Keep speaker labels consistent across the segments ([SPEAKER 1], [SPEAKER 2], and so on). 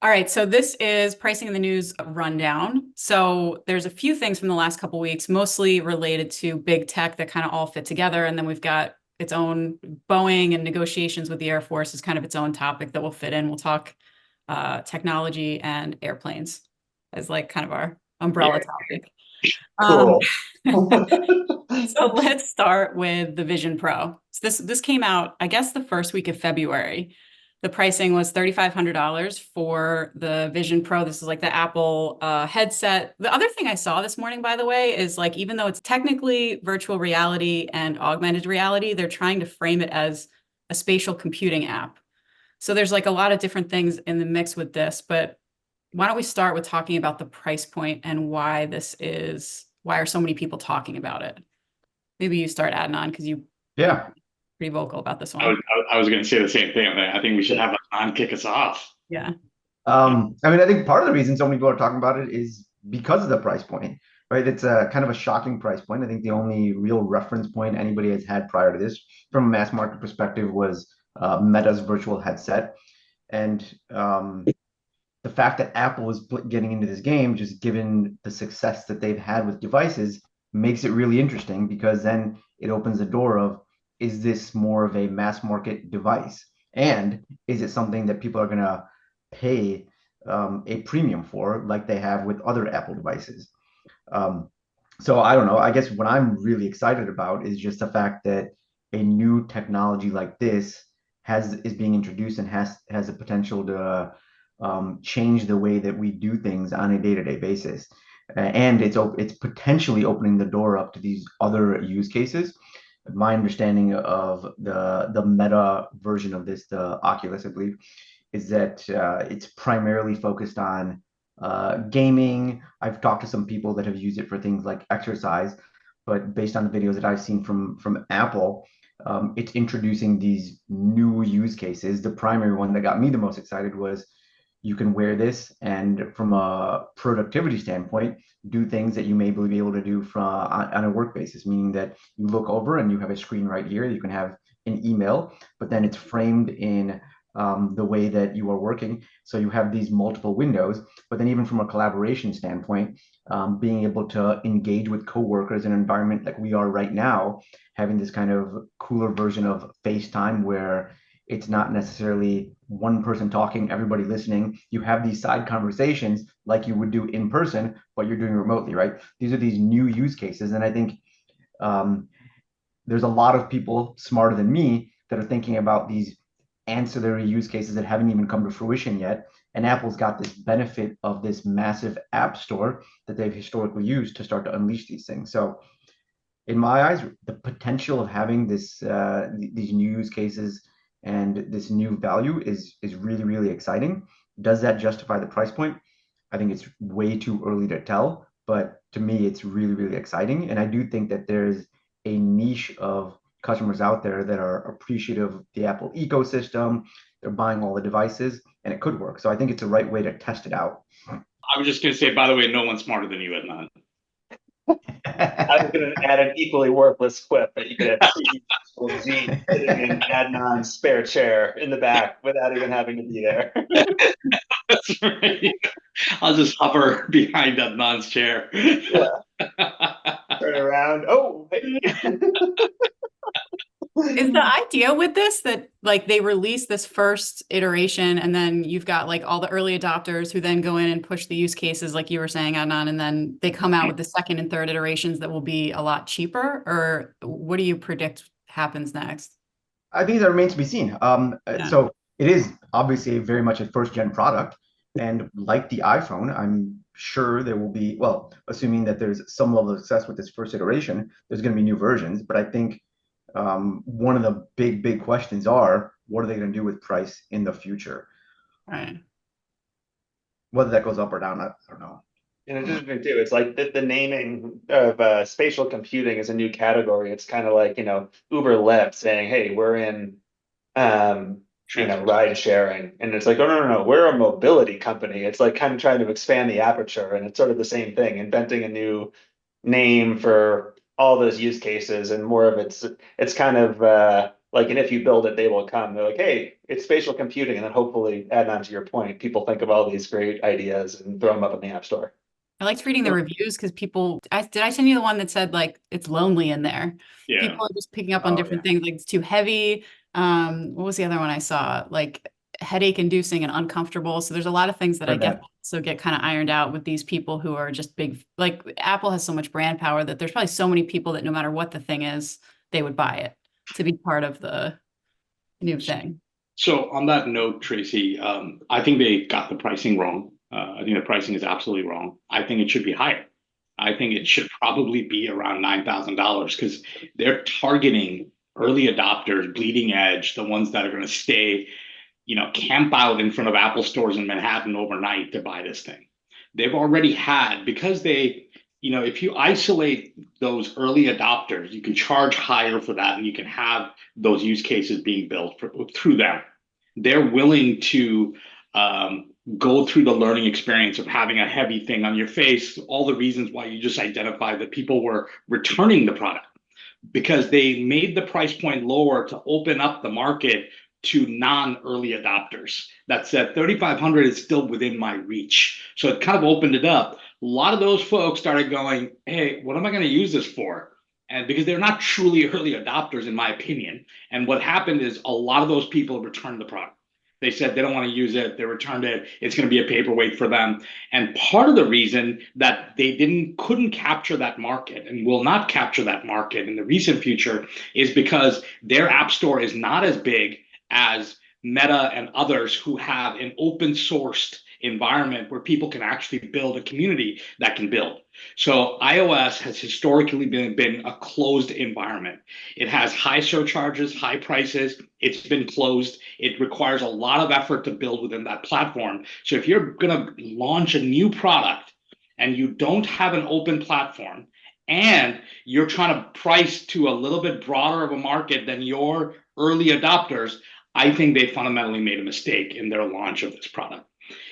[SPEAKER 1] All right, so this is pricing in the news rundown. So there's a few things from the last couple weeks, mostly related to big tech that kind of all fit together. And then we've got its own Boeing and negotiations with the Air Force is kind of its own topic that will fit in. We'll talk technology and airplanes as like kind of our umbrella
[SPEAKER 2] Yeah,
[SPEAKER 1] topic. Um,
[SPEAKER 2] cool.
[SPEAKER 1] so let's start with the Vision Pro. So this came out, I guess, the first week of February. The pricing was $3,500 for the Vision Pro. This is like the Apple headset. The other thing I saw this morning, by the way, is like even though it's technically virtual reality and augmented reality, they're trying to frame it as a spatial computing app. So there's like a lot of different things in the mix with this, but why don't we start with talking about the price point and why are so many people talking about it? Maybe you start, Adnan, because you're
[SPEAKER 2] Yeah.
[SPEAKER 1] pretty vocal about this
[SPEAKER 3] I was,
[SPEAKER 1] one.
[SPEAKER 3] I was going to say the same thing. I think we should have Adnan kick us off.
[SPEAKER 1] Yeah.
[SPEAKER 2] I mean, I think part of the reason so many people are talking about it is because of the price point, right? It's a kind of a shocking price point. I think the only real reference point anybody has had prior to this, from a mass market perspective, was Meta's virtual headset, and the fact that Apple is getting into this game, just given the success that they've had with devices, makes it really interesting because then it opens the door of, is this more of a mass market device? And is it something that people are going to pay a premium for, like they have with other Apple devices? Um, so I don't know. I guess what I'm really excited about is just the fact that a new technology like this is being introduced and has the potential to change the way that we do things on a day-to-day basis. And it's potentially opening the door up to these other use cases. My understanding of the Meta version of this, the Oculus, I believe, is that it's primarily focused on gaming. I've talked to some people that have used it for things like exercise, but based on the videos that I've seen from Apple, it's introducing these new use cases. The primary one that got me the most excited was you can wear this and from a productivity standpoint, do things that you may be able to do on a work basis, meaning that you look over and you have a screen right here. You can have an email, but then it's framed in the way that you are working. So you have these multiple windows, but then even from a collaboration standpoint, being able to engage with coworkers in an environment like we are right now, having this kind of cooler version of FaceTime where it's not necessarily one person talking, everybody listening. You have these side conversations like you would do in person, but you're doing remotely, right? These are these new use cases. And I think um, there's a lot of people smarter than me that are thinking about these ancillary use cases that haven't even come to fruition yet. And Apple's got this benefit of this massive app store that they've historically used to start to unleash these things. So, in my eyes, the potential of having these new use cases and this new value is really really exciting. Does that justify the price point? I think it's way too early to tell, but to me, it's really really exciting, and I do think that there's a niche of customers out there that are appreciative of the Apple ecosystem. They're buying all the devices, and it could work. So I think it's the right way to test it out.
[SPEAKER 3] I was just going to say, by the way, no one's smarter than you, Adnan.
[SPEAKER 4] I was going to add an equally worthless quip that you could have two Jeet sitting in Adnan's spare chair in the back without even having to be there.
[SPEAKER 3] That's right. I'll just hover behind Adnan's chair.
[SPEAKER 4] Yeah. Turn around. Oh, hey.
[SPEAKER 1] Is the idea with this that like they release this first iteration and then you've got like all the early adopters who then go in and push the use cases like you were saying, Adnan, and then they come out with the second and third iterations that will be a lot cheaper? Or what do you predict happens next?
[SPEAKER 2] I think that remains to be seen.
[SPEAKER 1] Yeah.
[SPEAKER 2] So it is obviously very much a first gen product, and like the iPhone, I'm sure there will be, well, assuming that there's some level of success with this first iteration, there's going to be new versions. But I think one of the big questions are, what are they going to do with price in the future?
[SPEAKER 1] Right.
[SPEAKER 2] Whether that goes up or down, I don't know.
[SPEAKER 4] And it's interesting too. It's like the naming of spatial computing is a new category. It's kind of like, Uber Lyft saying, hey, we're in ride sharing. And it's like, oh no, we're a mobility company. It's like kind of trying to expand the aperture. And it's sort of the same thing, inventing a new name for all those use cases, and more of it's kind of Like, and if you build it, they will come. They're like, hey, it's spatial computing. And then hopefully, Adnan, to your point, people think of all these great ideas and throw them up in the App Store.
[SPEAKER 1] I liked reading the reviews because people, did I send you the one that said like it's lonely in there?
[SPEAKER 3] Yeah.
[SPEAKER 1] People are just picking up on
[SPEAKER 2] Oh,
[SPEAKER 1] different things, like it's too heavy. What was the other one I saw? Like headache inducing and uncomfortable. So there's a lot of things that I
[SPEAKER 2] Heard
[SPEAKER 1] guess
[SPEAKER 2] that.
[SPEAKER 1] also get kind of ironed out with these people who are just big. Like Apple has so much brand power that there's probably so many people that no matter what the thing is, they would buy it to be part of the new thing.
[SPEAKER 3] So on that note, Tracy, I think they got the pricing wrong. I think the pricing is absolutely wrong. I think it should be higher. I think it should probably be around $9,000 because they're targeting early adopters, bleeding edge, the ones that are going to stay, camp out in front of Apple stores in Manhattan overnight to buy this thing. They've already had, because if you isolate those early adopters, you can charge higher for that and you can have those use cases being built through them. They're willing to go through the learning experience of having a heavy thing on your face, all the reasons why you just identified that people were returning the product because they made the price point lower to open up the market to non-early adopters. That said, 3,500 is still within my reach. So it kind of opened it up. A lot of those folks started going, hey, what am I going to use this for? And because they're not truly early adopters, in my opinion. And what happened is a lot of those people returned the product. They said they don't want to use it. They returned it. It's going to be a paperweight for them. And part of the reason that they couldn't capture that market and will not capture that market in the recent future is because their app store is not as big as Meta and others who have an open sourced environment where people can actually build a community that can build. So iOS has historically been a closed environment. It has high surcharges, high prices. It's been closed. It requires a lot of effort to build within that platform. So if you're going to launch a new product and you don't have an open platform and you're trying to price to a little bit broader of a market than your early adopters, I think they fundamentally made a mistake in their launch of this product.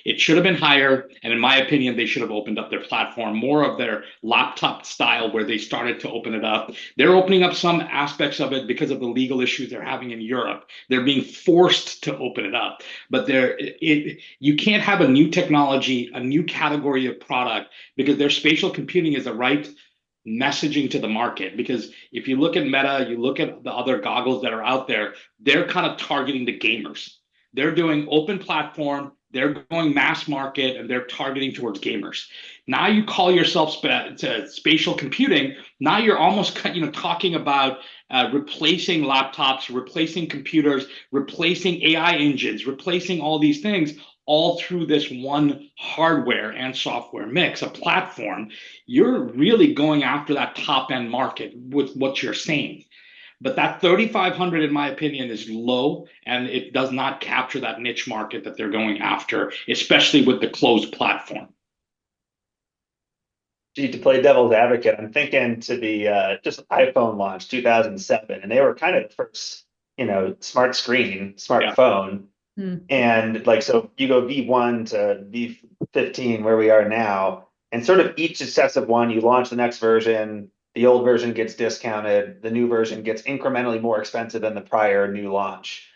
[SPEAKER 3] It should have been higher, and in my opinion, they should have opened up their platform more of their laptop style where they started to open it up. They're opening up some aspects of it because of the legal issues they're having in Europe. They're being forced to open it up, but you can't have a new technology, a new category of product because their spatial computing is the right messaging to the market. Because if you look at Meta, you look at the other goggles that are out there, they're kind of targeting the gamers. They're doing open platform, they're going mass market, and they're targeting towards gamers. Now you call yourself spatial computing. Now you're almost talking about replacing laptops, replacing computers, replacing AI engines, replacing all these things, all through this one hardware and software mix, a platform. You're really going after that top end market with what you're saying. But that 3,500, in my opinion, is low, and it does not capture that niche market that they're going after, especially with the closed platform.
[SPEAKER 4] Gee, to play devil's advocate, I'm thinking to the just iPhone launch 2007, and they were kind of the first, smart screen, smartphone.
[SPEAKER 1] Yeah.
[SPEAKER 4] And like, so you go V1 to V15, where we are now, and sort of each successive one, you launch the next version, the old version gets discounted, the new version gets incrementally more expensive than the prior new launch.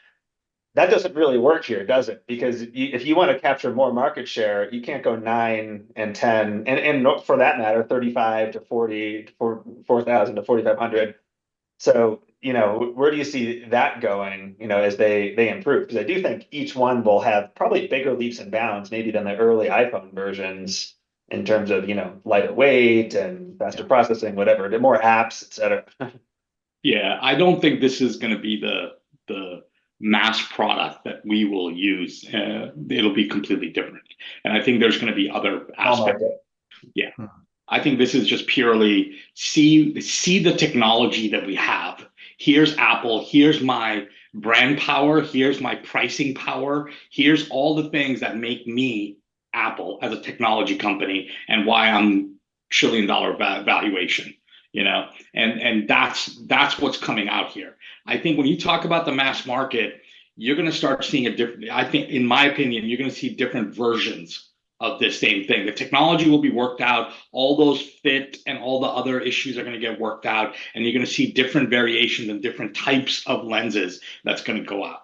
[SPEAKER 4] That doesn't really work here, does it? Because if you want to capture more market share, you can't go 9 and 10, and for that matter, 35 to 40 to 4,000 to 4,500. So, where do you see that going, as they improve? Because I do think each one will have probably bigger leaps and bounds, maybe than the early iPhone versions in terms of, lighter weight and faster processing, whatever, more apps, et cetera.
[SPEAKER 3] Yeah, I don't think this is going to be the mass product that we will use. It'll be completely different. And I think there's going to be other aspects. Yeah. I think this is just purely see the technology that we have. Here's Apple. Here's my brand power. Here's my pricing power. Here's all the things that make me Apple as a technology company and why I'm trillion-dollar valuation. And that's what's coming out here. I think when you talk about the mass market, you're going to start seeing I think, in my opinion, you're going to see different versions of this same thing. The technology will be worked out. All those fit and all the other issues are going to get worked out. And you're going to see different variations and different types of lenses that's going to go out.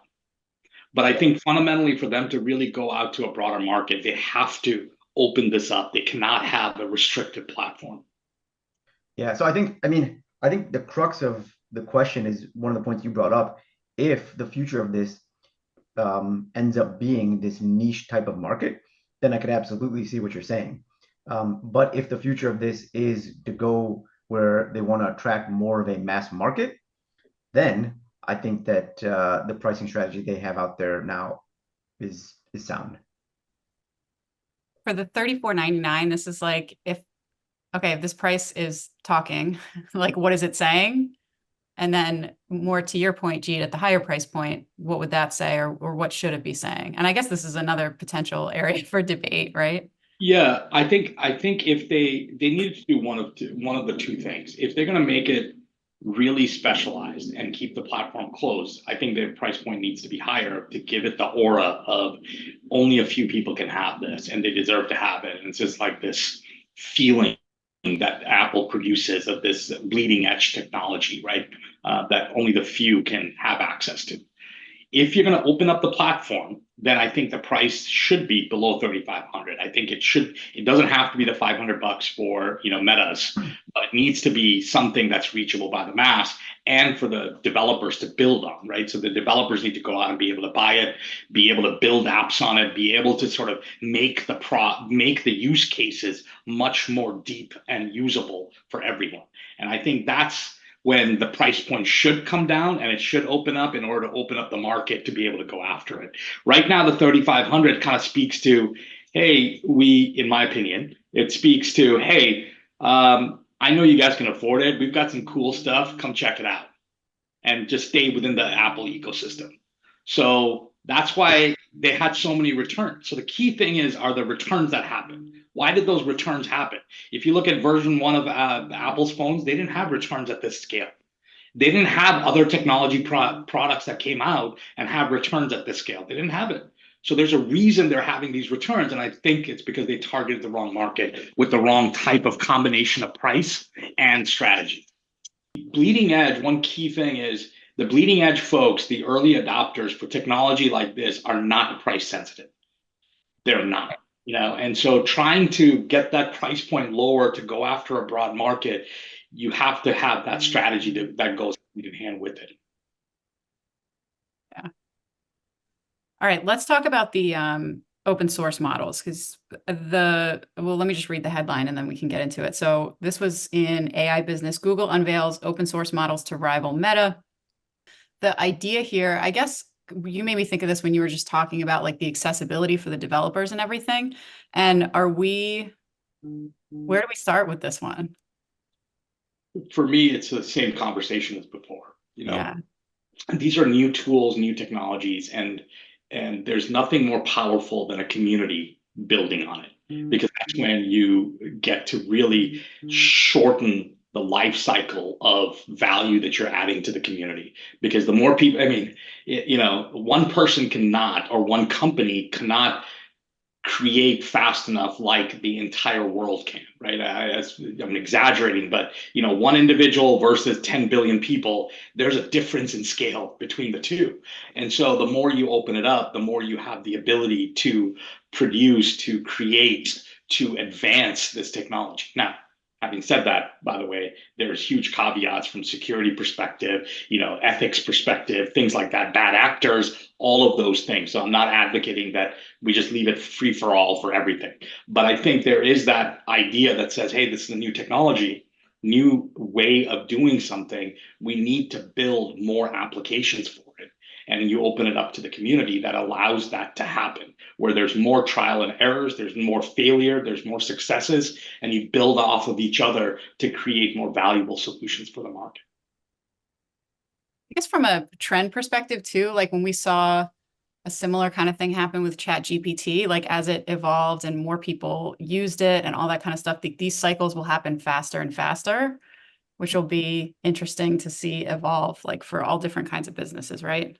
[SPEAKER 3] But I think fundamentally for them to really go out to a broader market, they have to open this up. They cannot have a restricted platform.
[SPEAKER 2] Yeah, so I think the crux of the question is one of the points you brought up. If the future of this ends up being this niche type of market, then I could absolutely see what you're saying. But if the future of this is to go where they want to attract more of a mass market, then I think that the pricing strategy they have out there now is sound.
[SPEAKER 1] For the $34.99, this is like, if this price is talking, like what is it saying? And then more to your point, Jeet, at the higher price point, what would that say, or what should it be saying? And I guess this is another potential area for debate, right?
[SPEAKER 3] Yeah, I think if they needed to do one of the two things. If they're going to make it really specialized and keep the platform closed, I think their price point needs to be higher to give it the aura of only a few people can have this and they deserve to have it. And it's just like this feeling that Apple produces of this bleeding edge technology, right? That only the few can have access to. If you're going to open up the platform, then I think the price should be below 3,500. I think it doesn't have to be the $500 for, Metas, but it needs to be something that's reachable by the mass and for the developers to build on, right? So the developers need to go out and be able to buy it, be able to build apps on it, be able to sort of make the use cases much more deep and usable for everyone. And I think that's when the price point should come down and it should open up in order to open up the market to be able to go after it. Right now, the 3,500 kind of speaks to, hey, in my opinion, it speaks to, hey, I know you guys can afford it. We've got some cool stuff. Come check it out and just stay within the Apple ecosystem. So that's why they had so many returns. So the key thing are the returns that happen. Why did those returns happen? If you look at version 1 of Apple's phones, they didn't have returns at this scale. They didn't have other technology products that came out and have returns at this scale. They didn't have it. So there's a reason they're having these returns. And I think it's because they targeted the wrong market with the wrong type of combination of price and strategy. Bleeding edge, one key thing is the bleeding edge folks, the early adopters for technology like this are not price sensitive. They're not. And so trying to get that price point lower to go after a broad market, you have to have that strategy that goes hand in hand with it.
[SPEAKER 1] Yeah. All right, let's talk about the open source models, because let me just read the headline and then we can get into it. So this was in AI Business. Google unveils open source models to rival Meta. The idea here, I guess, you made me think of this when you were just talking about like the accessibility for the developers and everything. And where do we start with this one?
[SPEAKER 3] For me, it's the same conversation as before.
[SPEAKER 1] Yeah.
[SPEAKER 3] These are new tools, new technologies, and there's nothing more powerful than a community building on it, because that's when you get to really shorten the life cycle of value that you're adding to the community. Because the more people, one person cannot, or one company cannot create fast enough like the entire world can, right? I'm exaggerating, but one individual versus 10 billion people, there's a difference in scale between the two. And so the more you open it up, the more you have the ability to produce, to create, to advance this technology. Now, having said that, by the way, there's huge caveats from security perspective, ethics perspective, things like that, bad actors, all of those things. So I'm not advocating that we just leave it free for all for everything. But I think there is that idea that says, hey, this is a new technology, new way of doing something. We need to build more applications for it. And you open it up to the community that allows that to happen, where there's more trial and errors, there's more failure, there's more successes, and you build off of each other to create more valuable solutions for the market.
[SPEAKER 1] I guess from a trend perspective too, like when we saw a similar kind of thing happen with ChatGPT, like as it evolved and more people used it and all that kind of stuff, these cycles will happen faster and faster, which will be interesting to see evolve, like for all different kinds of businesses, right?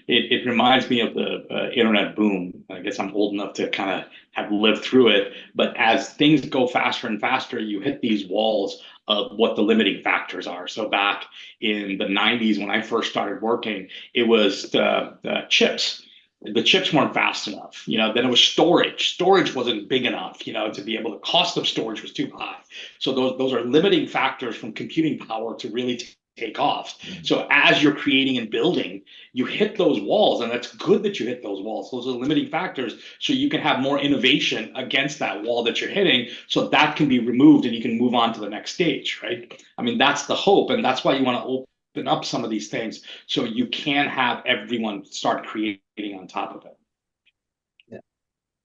[SPEAKER 3] it reminds me of the internet boom. I guess I'm old enough to kind of have lived through it. But as things go faster and faster, you hit these walls of what the limiting factors are. So back in the 90s, when I first started working, it was the chips. The chips weren't fast enough, then it was storage wasn't big enough, to be able, the cost of storage was too high. So those are limiting factors from computing power to really take off. So as you're creating and building, you hit those walls, and that's good that you hit those walls. Those are limiting factors, so you can have more innovation against that wall that you're hitting, so that can be removed and you can move on to the next stage, right? I mean, that's the hope, and that's why you want to open up some of these things so you can have everyone start creating on top of it.
[SPEAKER 4] Yeah.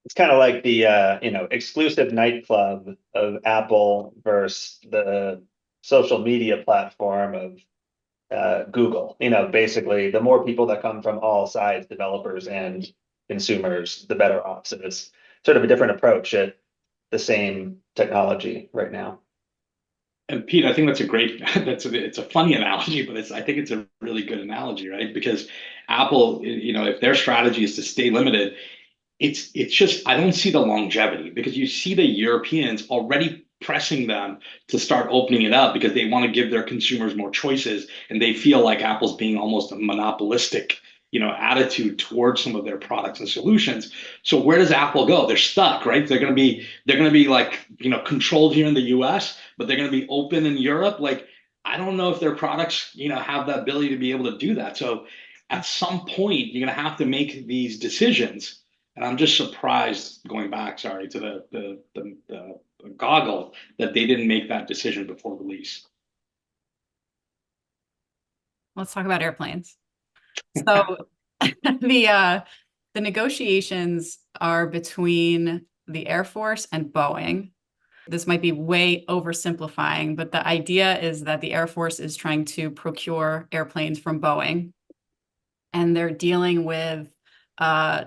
[SPEAKER 4] It's kind of like the exclusive nightclub of Apple versus the social media platform of Google. Basically, the more people that come from all sides, developers and consumers, the better off. So it's sort of a different approach at the same technology right now.
[SPEAKER 3] And Pete, I think that's a great, it's a funny analogy, but I think it's a really good analogy, right? Because Apple, if their strategy is to stay limited, it's just, I don't see the longevity, because you see the Europeans already pressing them to start opening it up because they want to give their consumers more choices, and they feel like Apple's being almost a monopolistic attitude towards some of their products and solutions. So where does Apple go? They're stuck, right? They're going to be like, controlled here in the US, but they're going to be open in Europe. Like, I don't know if their products, have the ability to be able to do that. So at some point, you're going to have to make these decisions. And I'm just surprised, going back, sorry, to the goggle, that they didn't make that decision before release.
[SPEAKER 1] Let's talk about airplanes. So the negotiations are between the Air Force and Boeing. This might be way oversimplifying, but the idea is that the Air Force is trying to procure airplanes from Boeing, and they're dealing with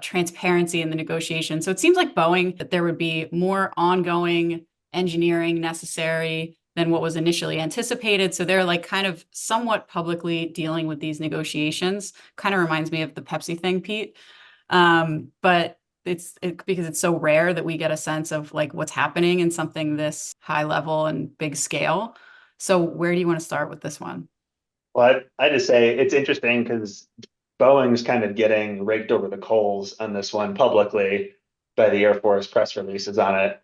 [SPEAKER 1] transparency in the negotiation. So it seems like Boeing, that there would be more ongoing engineering necessary than what was initially anticipated. So they're like kind of somewhat publicly dealing with these negotiations. Kind of reminds me of the Pepsi thing, Pete. But it's because it's so rare that we get a sense of like what's happening in something this high level and big scale. So where do you want to start with this one?
[SPEAKER 4] Well, I just say it's interesting because Boeing's kind of getting raked over the coals on this one publicly by the Air Force press releases on it.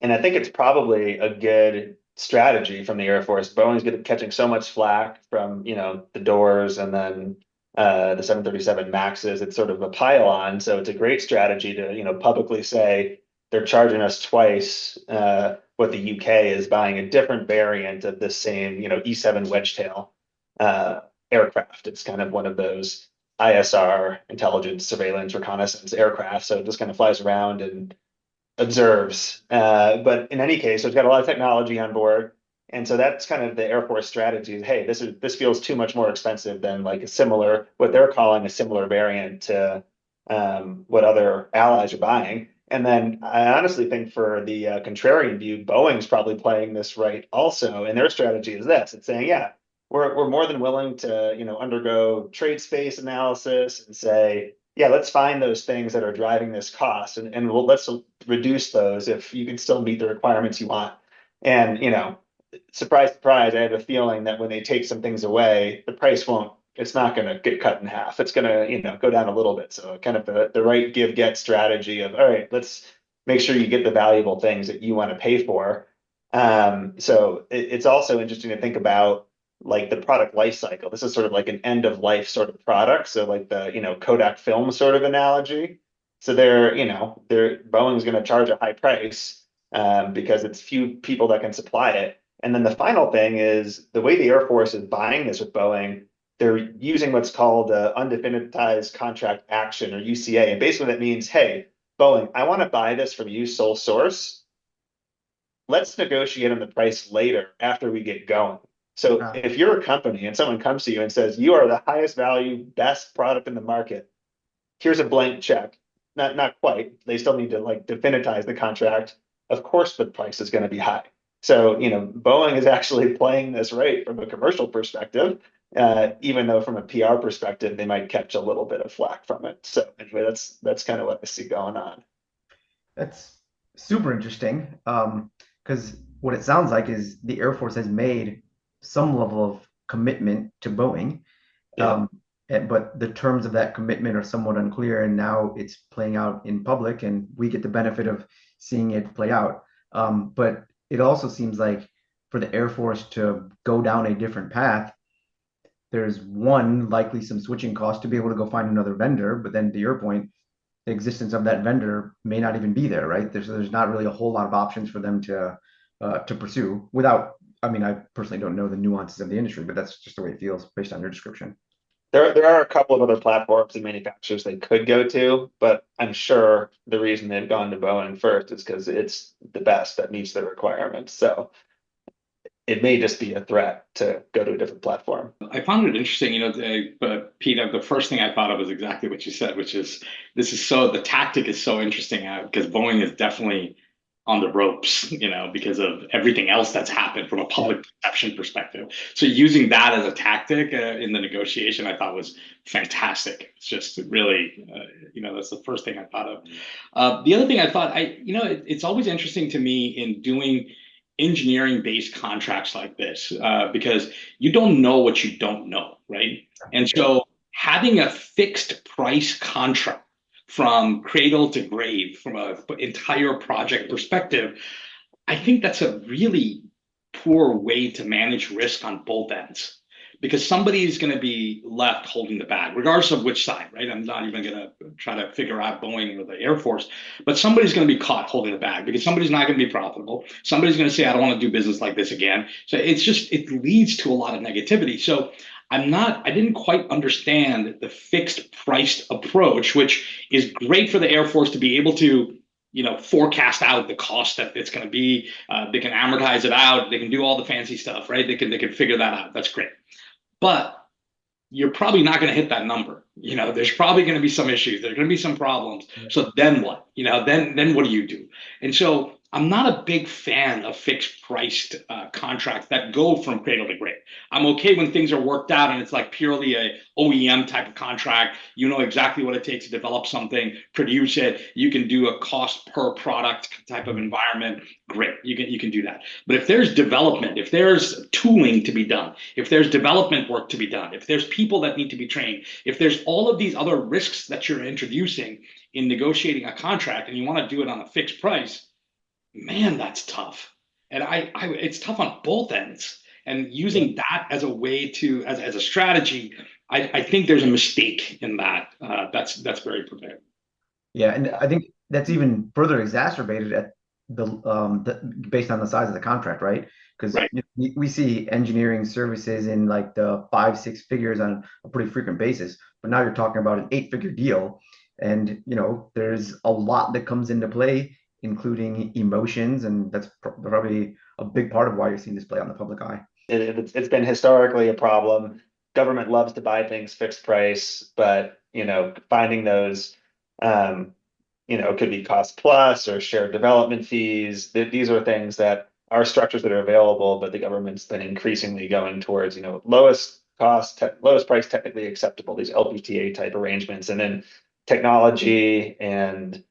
[SPEAKER 4] And I think it's probably a good strategy from the Air Force. Boeing's catching so much flack from, the doors and then the 737 Maxes. It's sort of a pile-on. So it's a great strategy to, publicly say they're charging us twice what the UK is buying a different variant of this same, E-7 Wedgetail aircraft. It's kind of one of those ISR, intelligence, surveillance, reconnaissance aircraft. So it just kind of flies around and observes. But in any case, it's got a lot of technology on board. And so that's kind of the Air Force strategy. Hey, this feels too much more expensive than like what they're calling a similar variant to what other allies are buying. And then I honestly think for the contrarian view, Boeing's probably playing this right also. And their strategy is this. It's saying, yeah, we're more than willing to, undergo trade space analysis and say, yeah, let's find those things that are driving this cost and let's reduce those if you can still meet the requirements you want. And, surprise, surprise, I have a feeling that when they take some things away, the price it's not going to get cut in half. It's going to, go down a little bit. So kind of the right give-get strategy of, all right, let's make sure you get the valuable things that you want to pay for. So it's also interesting to think about like the product life cycle. This is sort of like an end of life sort of product. So like the, Kodak film sort of analogy. So Boeing's going to charge a high price because it's few people that can supply it. And then the final thing is the way the Air Force is buying this with Boeing, they're using what's called undefinitized contract action, or UCA. And basically that means, hey, Boeing, I want to buy this from you sole source. Let's negotiate on the price later after we get going. So if you're a company and someone comes to you and says, you are the highest value, best product in the market, here's a blank check. Not quite. They still need to like definitize the contract. Of course, the price is going to be high. So, Boeing is actually playing this right from a commercial perspective. even though from a PR perspective, they might catch a little bit of flack from it. So anyway, that's kind of what I see going on.
[SPEAKER 2] That's super interesting. Because what it sounds like is the Air Force has made some level of commitment to Boeing.
[SPEAKER 4] Yeah.
[SPEAKER 2] But the terms of that commitment are somewhat unclear, and now it's playing out in public, and we get the benefit of seeing it play out. But it also seems like for the Air Force to go down a different path, there's one likely some switching costs to be able to go find another vendor. But then to your point, the existence of that vendor may not even be there, right? There's not really a whole lot of options for them to pursue without. I mean, I personally don't know the nuances of the industry, but that's just the way it feels based on your description.
[SPEAKER 4] There are a couple of other platforms and manufacturers they could go to, but I'm sure the reason they've gone to Boeing first is because it's the best that meets their requirements. So it may just be a threat to go to a different platform.
[SPEAKER 3] I found it interesting, but Peter, the first thing I thought of was exactly what you said, which is the tactic is so interesting because Boeing is definitely on the ropes, because of everything else that's happened from a public perception perspective. So using that as a tactic in the negotiation, I thought was fantastic. It's just really, that's the first thing I thought of. The other thing I thought, it's always interesting to me in doing engineering-based contracts like this because you don't know what you don't know, right? And so having a fixed price contract from cradle to grave, from an entire project perspective, I think that's a really poor way to manage risk on both ends. Because somebody is going to be left holding the bag, regardless of which side, right? I'm not even going to try to figure out Boeing or the Air Force, but somebody's going to be caught holding the bag because somebody's not going to be profitable. Somebody's going to say, I don't want to do business like this again. So it leads to a lot of negativity. So I didn't quite understand the fixed priced approach, which is great for the Air Force to be able to forecast out the cost that it's going to be. They can amortize it out. They can do all the fancy stuff, right? They can figure that out. That's great. But you're probably not going to hit that number. There's probably going to be some issues. There's going to be some problems. So then what? Then what do you do? And so I'm not a big fan of fixed priced contracts that go from cradle to grave. I'm okay when things are worked out and it's like purely a OEM type of contract. You know exactly what it takes to develop something, produce it. You can do a cost per product type of environment. Great, you can do that. But if there's development, if there's tooling to be done, if there's development work to be done, if there's people that need to be trained, if there's all of these other risks that you're introducing in negotiating a contract and you want to do it on a fixed price, man, that's tough. And it's tough on both ends. And using that as a way to, as a strategy, I think there's a mistake in that. That's very prepared.
[SPEAKER 2] Yeah, and I think that's even further exacerbated at based on the size of the contract, right? Because
[SPEAKER 3] Right.
[SPEAKER 2] we see engineering services in like the 5-6 figures on a pretty frequent basis, but now you're talking about an 8-figure deal, and there's a lot that comes into play, including emotions, and that's probably a big part of why you're seeing this play on the public eye.
[SPEAKER 4] It's been historically a problem. Government loves to buy things fixed price, but finding those could be cost plus or shared development fees. These are things that are structures that are available, but the government's been increasingly going towards lowest cost, lowest price technically acceptable, these LPTA type arrangements, and then technology and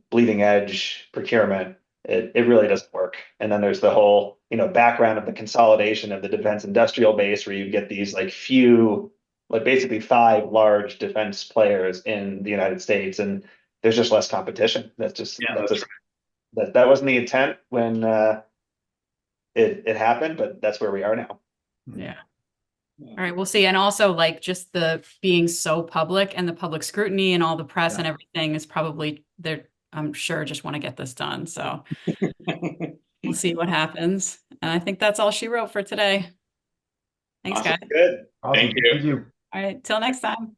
[SPEAKER 4] bleeding edge procurement. It really doesn't work. And then there's the whole background of the consolidation of the defense industrial base, where you get these basically 5 large defense players in the United States, and there's just less competition. That wasn't the intent when it happened, but that's where we are now.
[SPEAKER 1] Yeah. All right, we'll see. And also just the being so public and the public scrutiny and all the press and everything is probably there. I'm sure just want to get this done. So we'll see what happens. And I think that's all she wrote for today. Thanks,
[SPEAKER 3] Awesome.
[SPEAKER 1] guys.
[SPEAKER 4] Good.
[SPEAKER 2] Awesome.
[SPEAKER 3] Thank you.
[SPEAKER 2] Thank you.
[SPEAKER 1] All right, till next time.